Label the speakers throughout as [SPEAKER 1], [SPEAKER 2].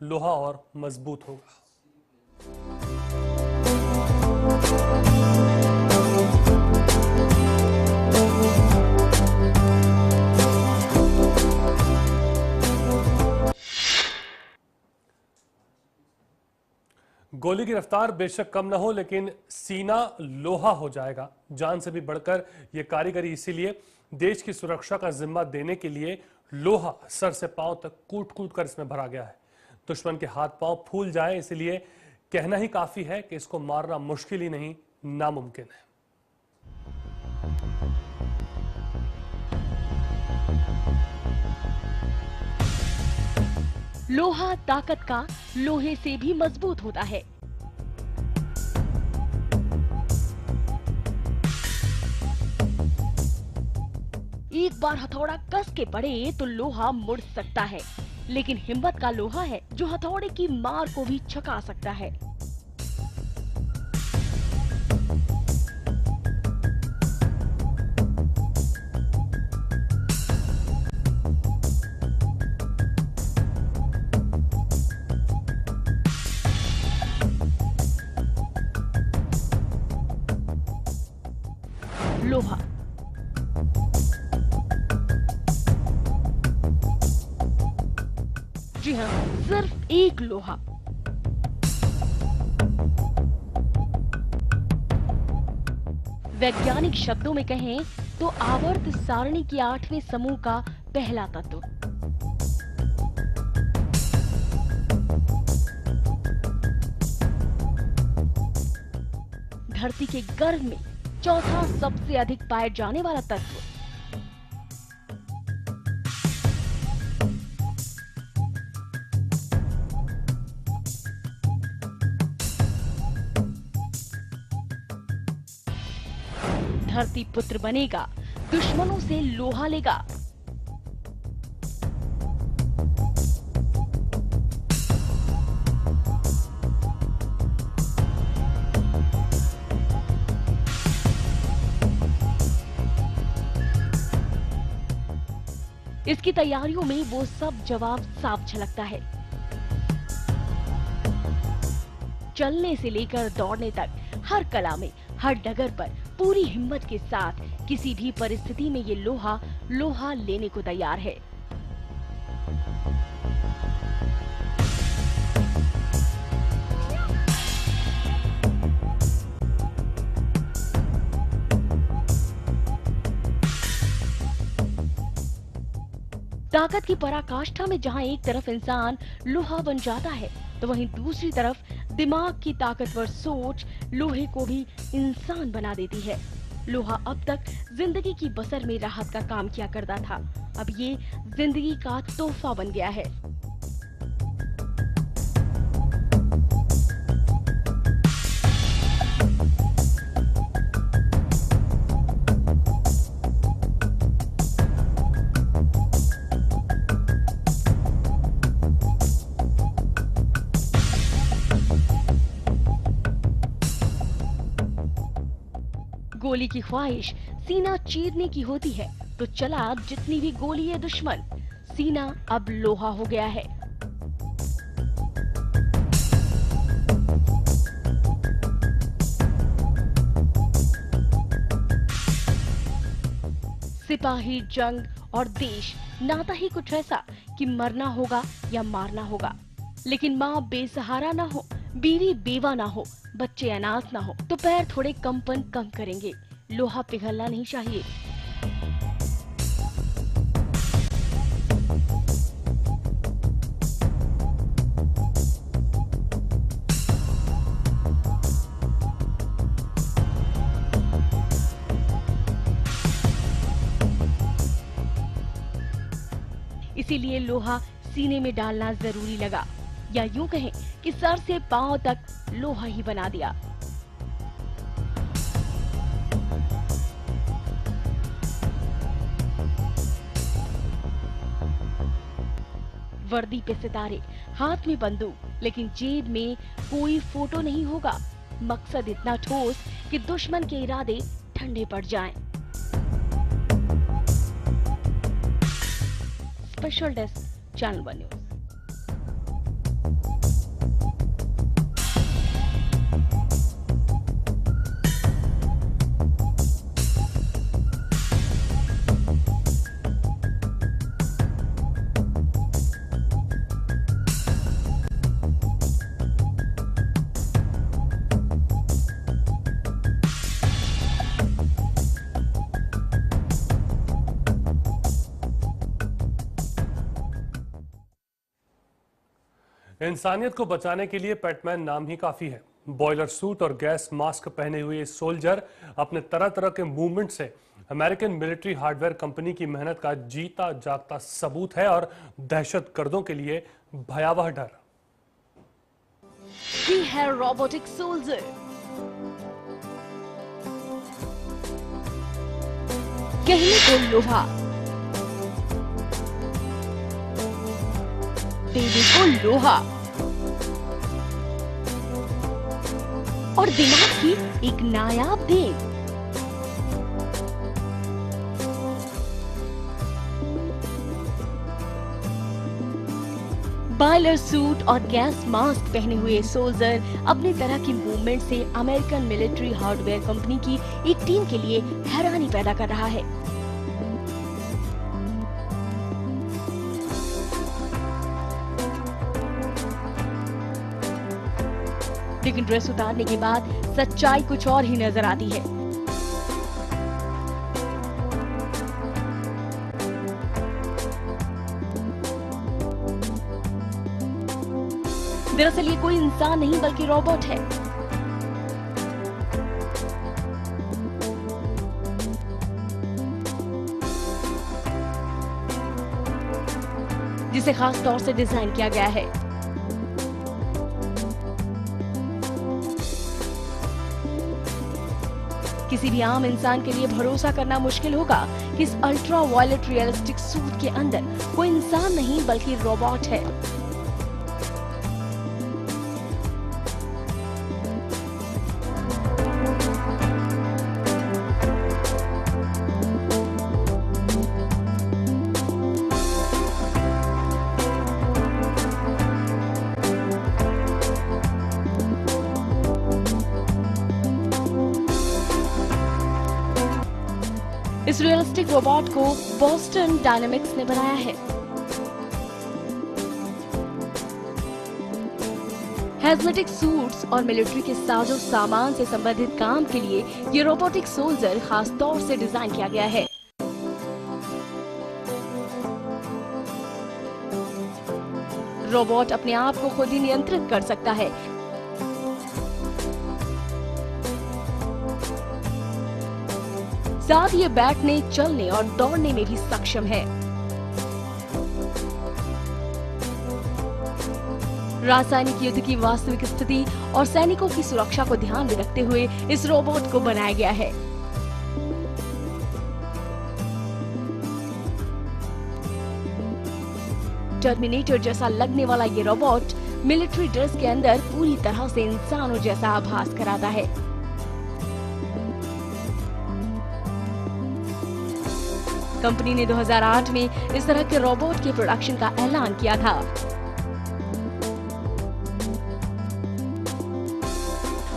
[SPEAKER 1] लोहा और मजबूत होगा। गोली की रफ्तार बेशक कम ना हो, लेकिन सीना लोहा हो जाएगा। जान से भी बढ़कर यह कारीगरी इसीलिए देश की सुरक्षा का जिम्मा देने के लिए लोहा सर से पांव तक कूट कूट कर इसमें भरा गया है। दुश्मन के हाथ पांव फूल जाए, इसलिए कहना ही काफी है कि इसको मारना मुश्किल ही नहीं, नामुमकिन है।
[SPEAKER 2] लोहा ताकत का लोहे से भी मजबूत होता है। एक बार हथौड़ा कस के पड़े तो लोहा मुड़ सकता है, लेकिन हिम्मत का लोहा है जो हथौड़े की मार को भी छका सकता है। लोहा जी हाँ, सिर्फ एक लोहा। वैज्ञानिक शब्दों में कहें तो आवर्त सारणी की 8वें समूह का पहला तत्व। धरती के गर्भ में चौथा सबसे अधिक पाए जाने वाला तत्व। धरती पुत्र बनेगा, दुश्मनों से लोहा लेगा। इसकी तैयारियों में वो सब जवाब साफ झलकता है। चलने से लेकर दौड़ने तक हर कला में, हर डगर पर पूरी हिम्मत के साथ किसी भी परिस्थिति में ये लोहा लेने को तैयार है। ताकत की पराकाष्ठा में जहां एक तरफ इंसान लोहा बन जाता है, तो वहीं दूसरी तरफ दिमाग की ताकतवर सोच लोहे को भी इंसान बना देती है। लोहा अब तक जिंदगी की बसर में राहत का काम किया करता था, अब ये जिंदगी का तोहफा बन गया है। गोली की ख्वाहिश सीना चीरने की होती है, तो चला जितनी भी गोली है दुश्मन, सीना अब लोहा हो गया है। सिपाही, जंग और देश, नाता ही कुछ ऐसा कि मरना होगा या मारना होगा। लेकिन माँ बेसहारा ना हो, बीवी बेवा ना हो, बच्चे अनाथ ना हो, तो पैर थोड़े कंपन कम करेंगे। लोहा पिघलना नहीं चाहिए। इसीलिए लोहा सीने में डालना जरूरी लगा, या यूं कहें कि सर से पांव तक लोहा ही बना दिया। वर्दी पे सितारे, हाथ में बंदूक, लेकिन जेब में कोई फोटो नहीं होगा। मकसद इतना ठोस कि दुश्मन के इरादे ठंडे पड़ जाएं। Special desk, channel one news.
[SPEAKER 1] इंसानियत को बचाने के लिए पेटमैन नाम ही काफी है। बॉयलर सूट और गैस मास्क पहने हुए सोल्जर अपने तरह तरह के मूवमेंट से अमेरिकन मिलिट्री हार्डवेयर कंपनी की मेहनत का जीता जागता सबूत है और दहशतगर्दों के लिए भयावह डर।
[SPEAKER 2] ये है रोबोटिक सोल्जर। कहने को लोहा, देने को लोहा और दिमाग की एक नायाब देन। बॉयलर सूट और गैस मास्क पहने हुए सोल्जर अपनी तरह की मूवमेंट से अमेरिकन मिलिट्री हार्डवेयर कंपनी की एक टीम के लिए हैरानी पैदा कर रहा है। लेकिन ड्रेस उतारने के बाद सच्चाई कुछ और ही नजर आती है। दरअसल ये कोई इंसान नहीं बल्कि रोबोट है। जिसे खास तौर से डिजाइन किया गया है। किसी भी आम इंसान के लिए भरोसा करना मुश्किल होगा कि इस अल्ट्रा वायलेट रियलिस्टिक सूट के अंदर कोई इंसान नहीं बल्कि रोबोट है। इस रियलिस्टिक रोबोट को बोस्टन डायनामिक्स ने बनाया है। हेजमेटिक सूट्स और मिलिट्री के साजो सामान से संबंधित काम के लिए ये रोबोटिक सोल्जर खास तौर से डिजाइन किया गया है। रोबोट अपने आप को खुद ही नियंत्रित कर सकता है। साथ ये बैठने, चलने और दौड़ने में भी सक्षम है। रासायनिक युद्ध की वास्तविक स्थिति और सैनिकों की सुरक्षा को ध्यान में रखते हुए इस रोबोट को बनाया गया है। टर्मिनेटर जैसा लगने वाला ये रोबोट मिलिट्री ड्रेस के अंदर पूरी तरह से इंसानों जैसा आभास कराता है। कंपनी ने 2008 में इस तरह के रोबोट के प्रोडक्शन का ऐलान किया था।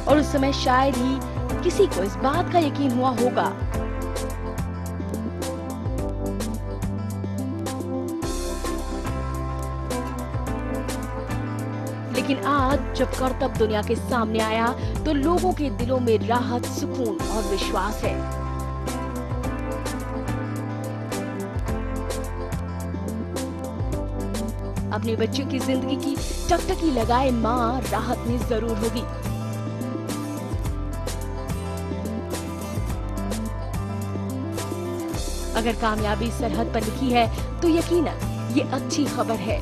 [SPEAKER 2] और उस समय शायद ही किसी को इस बात का यकीन हुआ होगा लेकिन आज जब करतब दुनिया के सामने आया तो लोगों के दिलों में राहत, सुकून और विश्वास है। अपने बच्चों की जिंदगी की टकटकी लगाए माँ राहत में जरूर होगी। अगर कामयाबी सरहद पर लिखी है तो यकीनन ये अच्छी खबर है।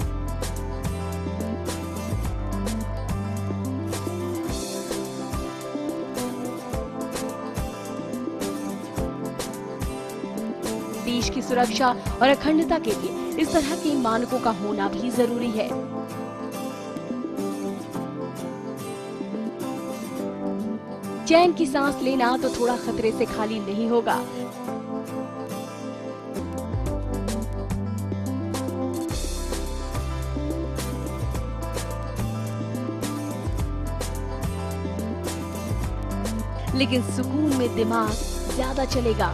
[SPEAKER 2] देश की सुरक्षा और अखंडता के लिए इस तरह के मानकों का होना भी जरूरी है। चैन की सांस लेना तो थोड़ा खतरे से खाली नहीं होगा। लेकिन सुकून में दिमाग ज्यादा चलेगा।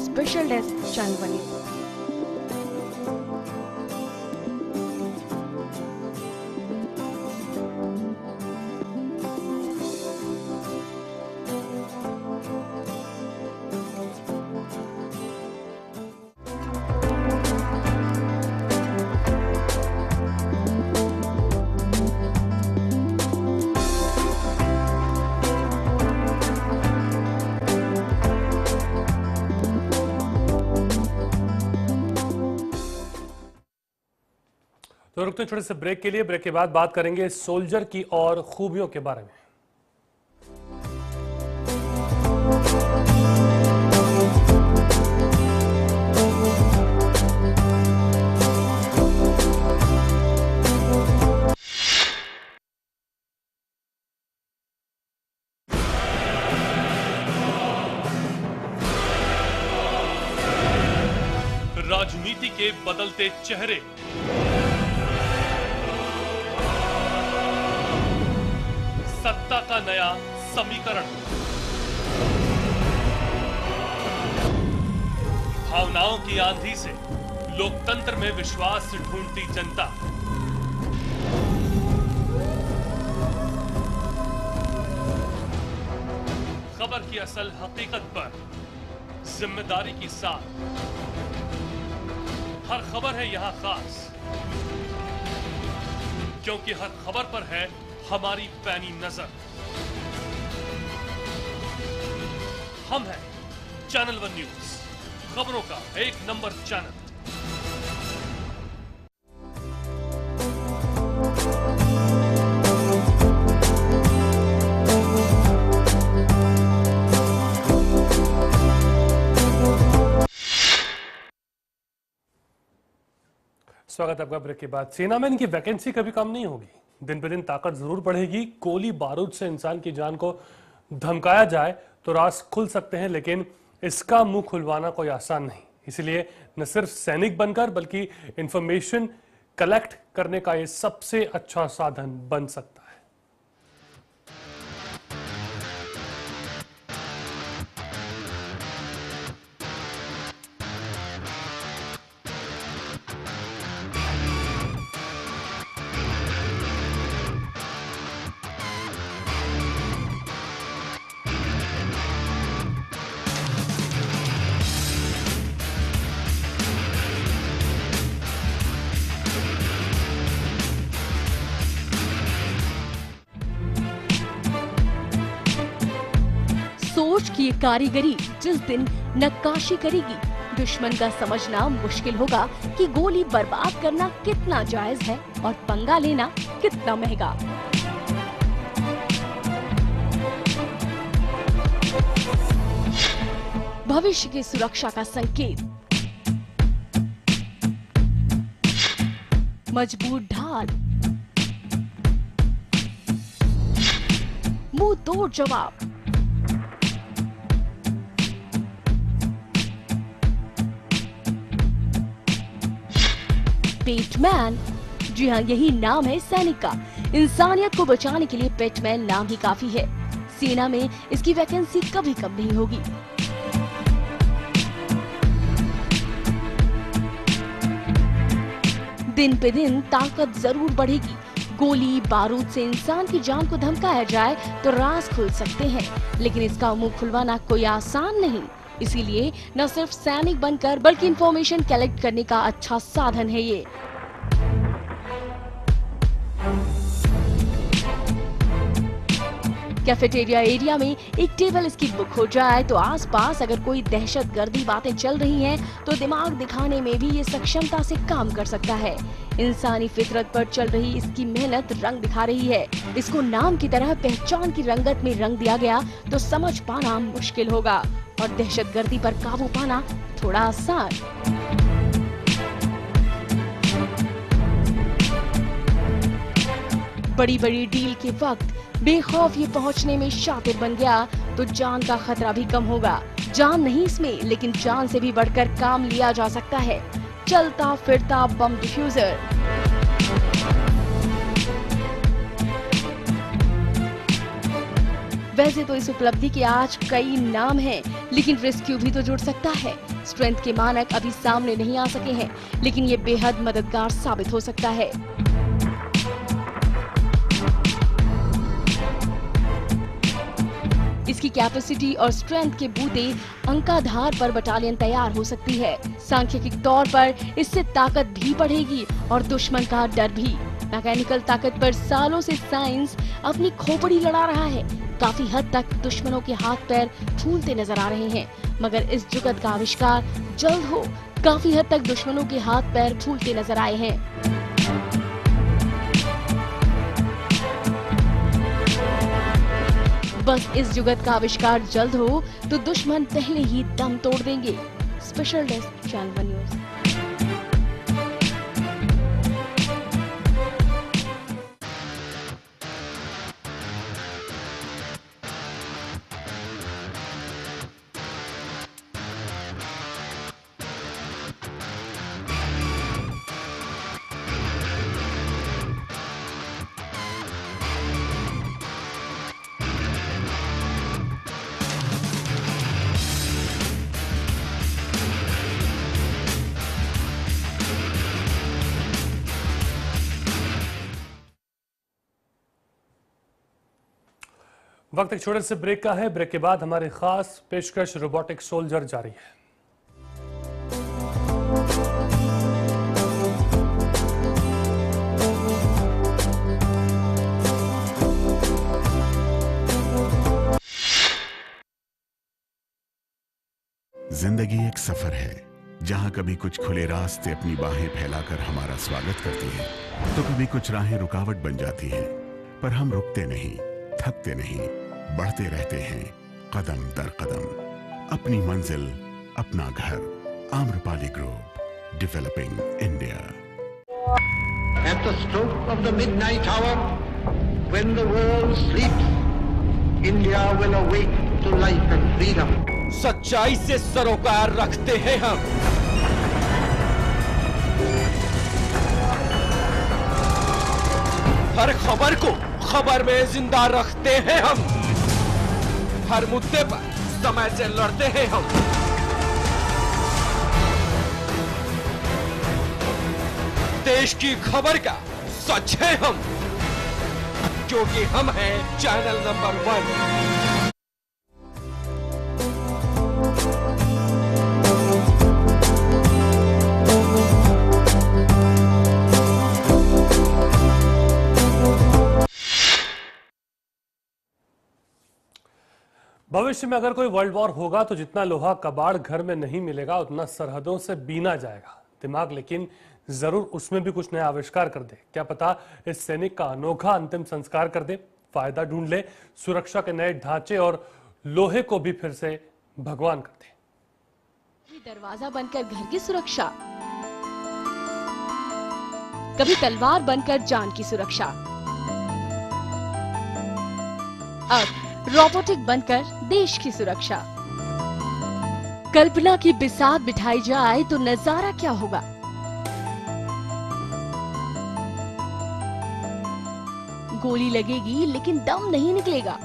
[SPEAKER 2] स्पेशल डेस्क चैनल बने।
[SPEAKER 1] तो रुकते हैं छोटे से ब्रेक के लिए। ब्रेक के बाद बात करेंगे सोल्जर की और खूबियों के बारे में। राजनीति के बदलते चेहरे, सत्ता का नया समीकरण, भावनाओं की आंधी से लोकतंत्र में विश्वास ढूंढती जनता, खबर की असल हकीकत पर जिम्मेदारी के साथ हर खबर है यहां खास, क्योंकि हर खबर पर है हमारी पैनी नजर। हम हैं चैनल वन न्यूज, खबरों का एक नंबर चैनल। स्वागत है आपका ब्रेक के बाद। सेना में इनकी वैकेंसी कभी कम नहीं होगी, दिन पे दिन ताकत जरूर बढ़ेगी। गोली बारूद से इंसान की जान को धमकाया जाए तो राज खुल सकते हैं, लेकिन इसका मुंह खुलवाना कोई आसान नहीं। इसलिए न सिर्फ सैनिक बनकर बल्कि इंफॉर्मेशन कलेक्ट करने का ये सबसे अच्छा साधन बन सकता है।
[SPEAKER 2] सोच की ये कारीगरी जिस दिन नक्काशी करेगी, दुश्मन का समझना मुश्किल होगा कि गोली बर्बाद करना कितना जायज है और पंगा लेना कितना महंगा। भविष्य की सुरक्षा का संकेत, मजबूत ढाल, मुंह तोड़ जवाब, पेटमैन। जी हाँ, यही नाम है सैनिक का। इंसानियत को बचाने के लिए पेटमैन नाम ही काफी है। सेना में इसकी वैकेंसी कभी कम नहीं होगी। दिन पे दिन ताकत जरूर बढ़ेगी। गोली बारूद से इंसान की जान को धमकाया जाए तो राज खुल सकते हैं, लेकिन इसका मुंह खुलवाना कोई आसान नहीं। इसीलिए न सिर्फ सैनिक बनकर बल्कि इंफॉर्मेशन कलेक्ट करने का अच्छा साधन है ये। कैफेटेरिया एरिया में एक टेबल इसकी बुक हो जाए तो आसपास अगर कोई दहशतगर्दी बातें चल रही हैं तो दिमाग दिखाने में भी ये सक्षमता से काम कर सकता है। इंसानी फितरत पर चल रही इसकी मेहनत रंग दिखा रही है। इसको नाम की तरह पहचान की रंगत में रंग दिया गया तो समझ पाना मुश्किल होगा और दहशतगर्दी पर काबू पाना थोड़ा आसान। बड़ी बड़ी डील के वक्त बेखौफ ये पहुंचने में शातिर बन गया तो जान का खतरा भी कम होगा। जान नहीं इसमें, लेकिन जान से भी बढ़कर काम लिया जा सकता है। चलता फिरता बम डिफ्यूजर। वैसे तो इस उपलब्धि के आज कई नाम हैं, लेकिन रेस्क्यू भी तो जुड़ सकता है। स्ट्रेंथ के मानक अभी सामने नहीं आ सके हैं, लेकिन ये बेहद मददगार साबित हो सकता है। इसकी कैपेसिटी और स्ट्रेंथ के बूते अंकाधार पर बटालियन तैयार हो सकती है। सांख्यिकी तौर पर इससे ताकत भी बढ़ेगी और दुश्मन का डर भी। मैकेनिकल ताकत पर सालों से साइंस अपनी खोपड़ी लड़ा रहा है। काफी हद तक दुश्मनों के हाथ पैर फूलते नजर आ रहे हैं, मगर इस जुगत का आविष्कार जल्द हो। काफी हद तक दुश्मनों के हाथ पैर फूलते नजर आए हैं। बस इस जुगत का आविष्कार जल्द हो तो दुश्मन पहले ही दम तोड़ देंगे। Special desk channel one news.
[SPEAKER 1] वक्त एक छोटे से ब्रेक का है। ब्रेक के बाद हमारी खास पेशकश रोबोटिक सोल्जर जारी है।
[SPEAKER 3] जिंदगी एक सफर है जहां कभी कुछ खुले रास्ते अपनी बाहें फैलाकर हमारा स्वागत करती हैं, तो कभी कुछ राहें रुकावट बन जाती हैं। पर हम रुकते नहीं, थकते नहीं, बढ़ते रहते हैं कदम दर कदम। अपनी मंजिल, अपना घर। Amrapali group, developing India.
[SPEAKER 4] At the stroke of the midnight hour, when the world sleeps, India will awake to life and freedom.
[SPEAKER 5] सच्चाई से सरोकार रखते हैं हम। हर खबर को खबर में जिंदा रखते हैं हम। हर मुद्दे पर समय से लड़ते हैं हम। देश की खबर का सच है हम, क्योंकि हम हैं चैनल नंबर 1।
[SPEAKER 1] भविष्य में अगर कोई वर्ल्ड वॉर होगा तो जितना लोहा कबाड़ घर में नहीं मिलेगा उतना सरहदों से बीना जाएगा। दिमाग लेकिन जरूर उसमें भी कुछ नया आविष्कार कर दे। क्या पता इस सैनिक का अनोखा अंतिम संस्कार कर दे, फायदा ढूंढ ले, सुरक्षा के नए ढांचे और लोहे को भी फिर से भगवान कर दे।
[SPEAKER 2] दरवाजा बनकर घर की सुरक्षा, कभी तलवार बनकर जान की सुरक्षा, अब रोबोटिक बनकर देश की सुरक्षा। कल्पना की बिसात बिठाई जाए तो नजारा क्या होगा। गोली लगेगी लेकिन दम नहीं निकलेगा।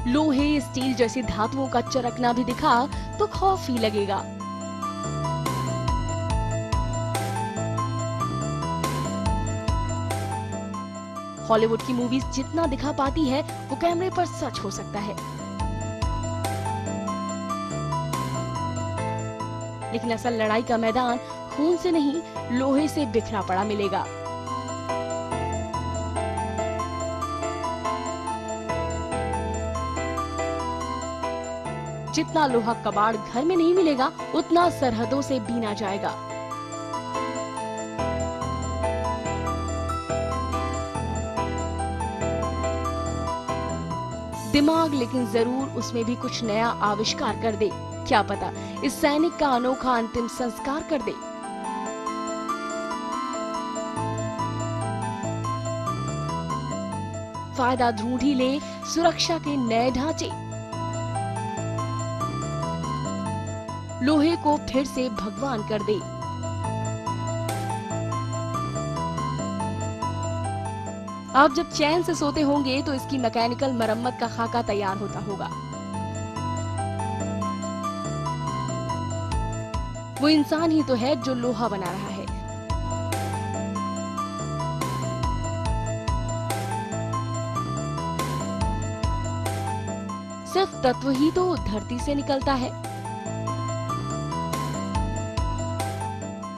[SPEAKER 2] लोहे स्टील जैसी धातुओं का चरकना भी दिखा तो खौफ ही लगेगा। हॉलीवुड की मूवीज जितना दिखा पाती है वो कैमरे पर सच हो सकता है, लेकिन असल लड़ाई का मैदान खून से नहीं लोहे से बिखरा पड़ा मिलेगा। जितना लोहा कबाड़ घर में नहीं मिलेगा उतना सरहदों से बीना जाएगा। दिमाग लेकिन जरूर उसमें भी कुछ नया आविष्कार कर दे। क्या पता इस सैनिक का अनोखा अंतिम संस्कार कर दे। फायदा ढूंढ ही ले सुरक्षा के नए ढांचे। लोहे को फिर से भगवान कर दे। आप जब चैन से सोते होंगे तो इसकी मैकेनिकल मरम्मत का खाका तैयार होता होगा। वो इंसान ही तो है जो लोहा बना रहा है। सिर्फ तत्व ही तो धरती से निकलता है।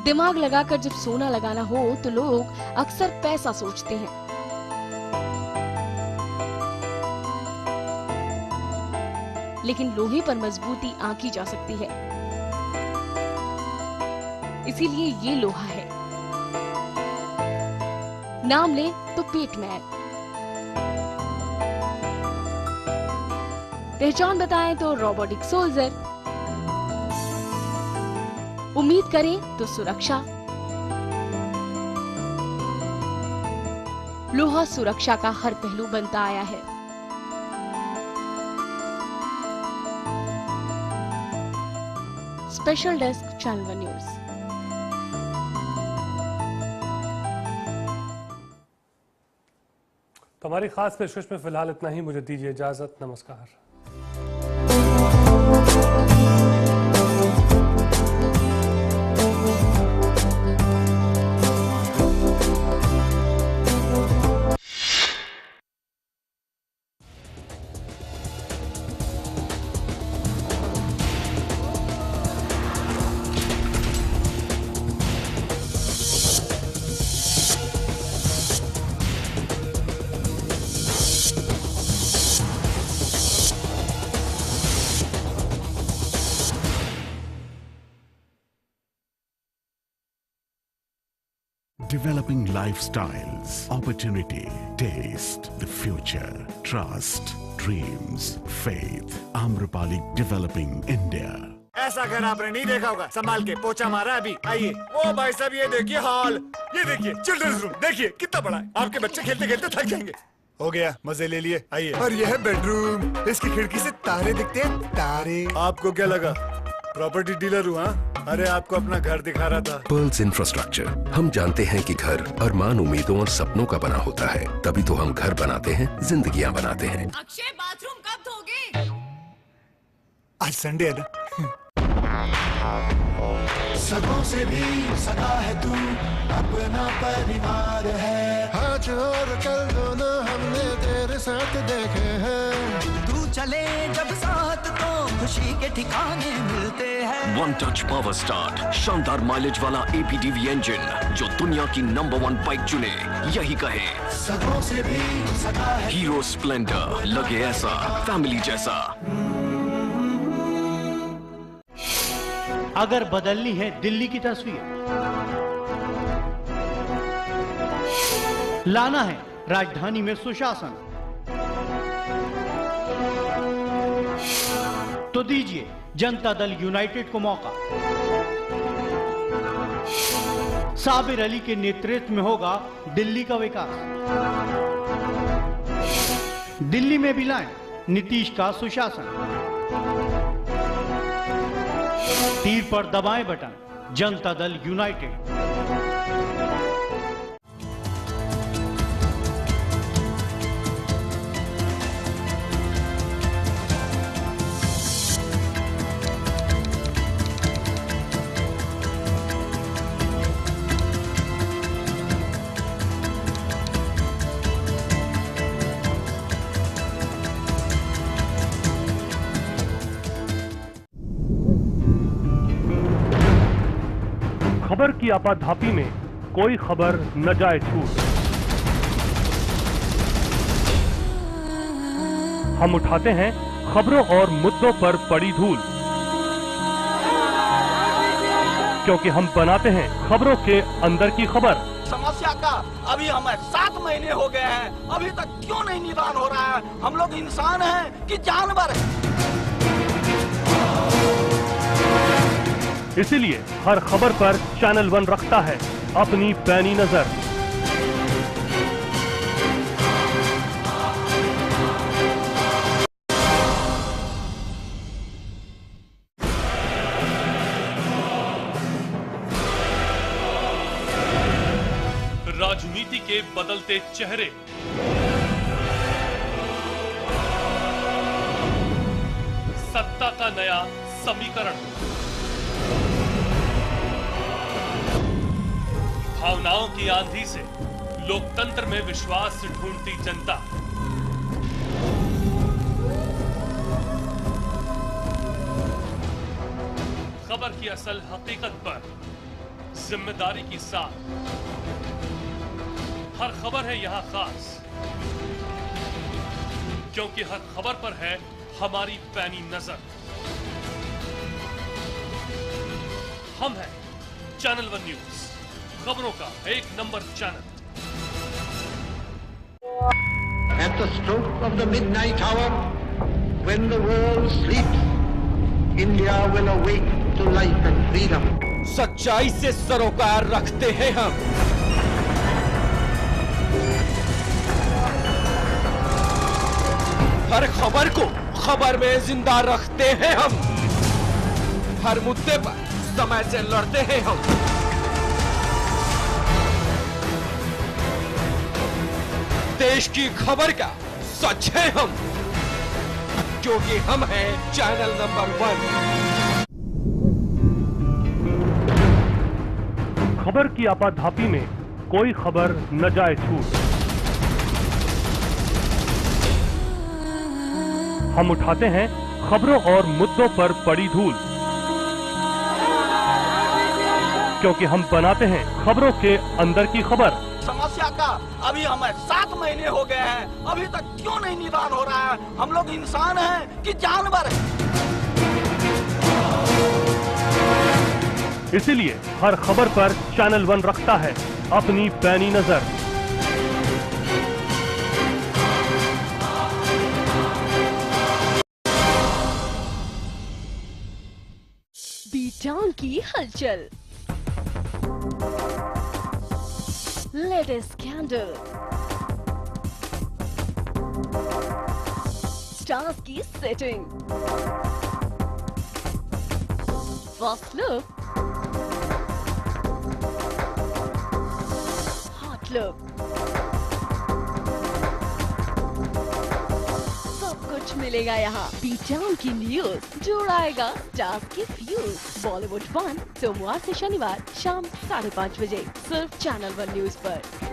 [SPEAKER 2] दिमाग लगाकर जब सोना लगाना हो तो लोग अक्सर पैसा सोचते हैं, लेकिन लोहे पर मजबूती आंकी जा सकती है। इसीलिए ये लोहा है। नाम ले तो पेटमैन, पहचान बताएं तो रोबोटिक सोल्जर, उम्मीद करें तो सुरक्षा। लोहा सुरक्षा का हर पहलू बनता आया है। Special desk, channel one news.
[SPEAKER 1] तो हमारी खास पेशकश में फिलहाल इतना ही। मुझे दीजिए इजाजत। नमस्कार।
[SPEAKER 3] Developing lifestyles, opportunity, taste, the future, trust, dreams, faith. Amrapali Developing India.
[SPEAKER 6] ऐसा घर आपने नहीं देखा होगा। संभाल के पोछा मारा अभी। आइए। ओ भाई साहब, ये देखिए हॉल, ये देखिए चिल्ड्रंस रूम, देखिए कितना बड़ा है। आपके बच्चे खेलते खेलते थक जाएंगे। हो गया, मजे ले लिए। आइए। और यह है बेडरूम, इसकी खिड़की से तारे दिखते हैं। तारे। आपको क्या लगा प्रॉपर्टी डीलर हूँ? अरे आपको अपना घर दिखा रहा था।
[SPEAKER 7] Pearls infrastructure. हम जानते हैं कि घर अरमान, उम्मीदों और सपनों का बना होता है, तभी तो हम घर बनाते हैं, जिंदगियां बनाते हैं।
[SPEAKER 8] अक्षय, बाथरूम कब धोगे?
[SPEAKER 6] आज संडे है ना।
[SPEAKER 9] सगों से भी सगा है तू, अपना परिवार है। आज और कल दोनों हमने तेरे साथ देखे हैं। तू चले जब साथ तो खुशी के ठिकाने मिलते हैं।
[SPEAKER 10] वन टच पावर स्टार्ट, शानदार माइलेज वाला APDV इंजन जो दुनिया की नंबर 1 बाइक चुने, यही कहे।
[SPEAKER 9] सगों से भी सगा है।
[SPEAKER 10] हीरो स्प्लेंडर, लगे ऐसा फैमिली जैसा।
[SPEAKER 11] अगर बदलनी है दिल्ली की तस्वीर, लाना है राजधानी में सुशासन, तो दीजिए जनता दल यूनाइटेड को मौका। साबिर अली के नेतृत्व में होगा दिल्ली का विकास। दिल्ली में भी लाएं नीतीश का सुशासन। तीर पर दबाएं बटन, जनता दल यूनाइटेड।
[SPEAKER 1] खबर की आपाधापी में कोई खबर न जाए छूट। हम उठाते हैं खबरों और मुद्दों पर पड़ी धूल, क्योंकि हम बनाते हैं खबरों के अंदर की खबर।
[SPEAKER 12] समस्या का अभी हमें 7 महीने हो गए हैं, अभी तक क्यों नहीं निदान हो रहा है? हम लोग इंसान हैं कि जानवर हैं?
[SPEAKER 1] इसीलिए हर खबर पर चैनल वन रखता है अपनी पैनी नजर। राजनीति के बदलते चेहरे, सत्ता का नया समीकरण, भावनाओं की आंधी से लोकतंत्र में विश्वास ढूंढती जनता। खबर की असल हकीकत पर जिम्मेदारी की साथ हर खबर है यहां खास, क्योंकि हर खबर पर है हमारी पैनी नजर। हम हैं चैनल वन न्यूज, खबरों का 1 number channel.
[SPEAKER 4] At the stroke of the midnight hour, when the world sleeps, India will awake to life and freedom.
[SPEAKER 5] सच्चाई से सरोकार रखते हैं हम। हर खबर को खबर में जिंदा रखते हैं हम। हर मुद्दे पर समय से लड़ते हैं हम। देश की खबर का सच है हम, क्योंकि हम हैं चैनल नंबर 1।
[SPEAKER 1] खबर की आपाधापी में कोई खबर न जाए छूट। हम उठाते हैं खबरों और मुद्दों पर पड़ी धूल, क्योंकि हम बनाते हैं खबरों के अंदर की खबर।
[SPEAKER 12] समस्या का अभी हमें 7 महीने हो गए हैं, अभी तक क्यों नहीं निदान हो रहा है? हम लोग इंसान हैं कि जानवर हैं?
[SPEAKER 1] इसीलिए हर खबर पर चैनल 1 रखता है अपनी पैनी नजर।
[SPEAKER 2] बीटाउन की हलचल, लेटेस्ट स्कैंडल, स्टार्स की setting, first look, hot look, सब कुछ मिलेगा यहाँ। बीटाउन की न्यूज जुड़ाएगा स्टार्स की फ्यूज। बॉलीवुड 1 सोमवार से शनिवार शाम 5:30 बजे सिर्फ चैनल 1 न्यूज पर।